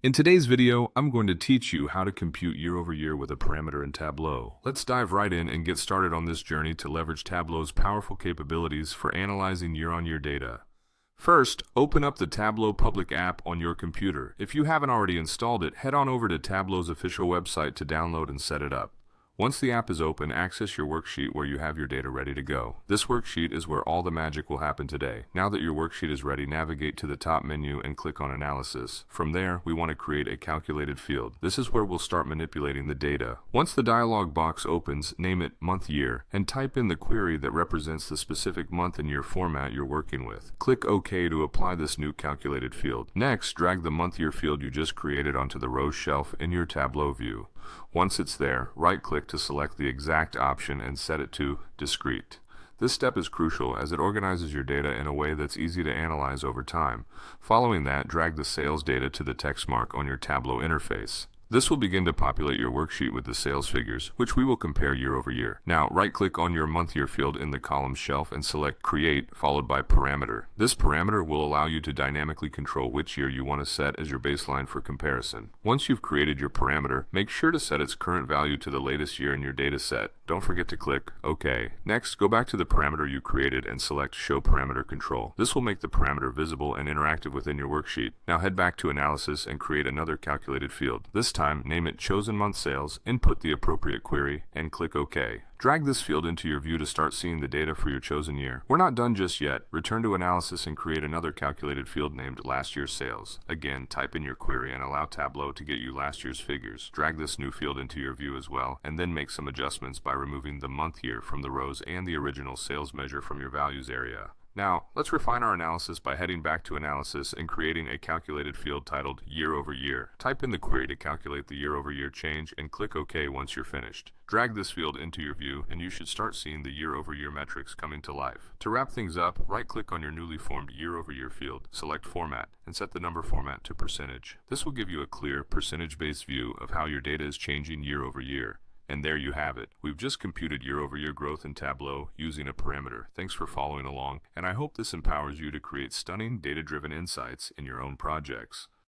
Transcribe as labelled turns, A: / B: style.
A: In today's video, I'm going to teach you how to compute year over year with a parameter in Tableau. Let's dive right in and get started on this journey to leverage Tableau's powerful capabilities for analyzing year-on-year data. First, open up the Tableau public app on your computer. If you haven't already installed it, head on over to Tableau's official website to download and set it up. Once the app is open, access your worksheet where you have your data ready to go. This worksheet is where all the magic will happen today. Now that your worksheet is ready, navigate to the top menu and click on Analysis. From there, we want to create a calculated field. This is where we'll start manipulating the data. Once the dialog box opens, name it Month Year and type in the query that represents the specific month and year format you're working with. Click OK to apply this new calculated field. Next, drag the month year field you just created onto the row shelf in your Tableau view. Once it's there, right-click to select the exact option and set it to Discrete. This step is crucial as it organizes your data in a way that's easy to analyze over time. Following that, drag the sales data to the text mark on your Tableau interface. This will begin to populate your worksheet with the sales figures, which we will compare year over year. Now, right-click on your month year field in the column shelf and select Create, followed by Parameter. This parameter will allow you to dynamically control which year you want to set as your baseline for comparison. Once you've created your parameter, make sure to set its current value to the latest year in your data set. Don't forget to click OK. Next, go back to the parameter you created and select Show Parameter Control. This will make the parameter visible and interactive within your worksheet. Now head back to Analysis and create another calculated field. This time, name it Chosen Month Sales, input the appropriate query, and click OK. Drag this field into your view to start seeing the data for your chosen year. We're not done just yet. Return to Analysis and create another calculated field named Last Year's Sales. Again, type in your query and allow Tableau to get you last year's figures. Drag this new field into your view as well, and then make some adjustments by removing the month year from the rows and the original sales measure from your values area. Now, let's refine our analysis by heading back to Analysis and creating a calculated field titled Year Over Year. Type in the query to calculate the year over year change and click OK once you're finished. Drag this field into your view and you should start seeing the year over year metrics coming to life. To wrap things up, right-click on your newly formed year over year field, select Format, and set the number format to percentage. This will give you a clear percentage-based view of how your data is changing year over year. And there you have it. We've just computed year-over-year growth in Tableau using a parameter. Thanks for following along, and I hope this empowers you to create stunning data-driven insights in your own projects.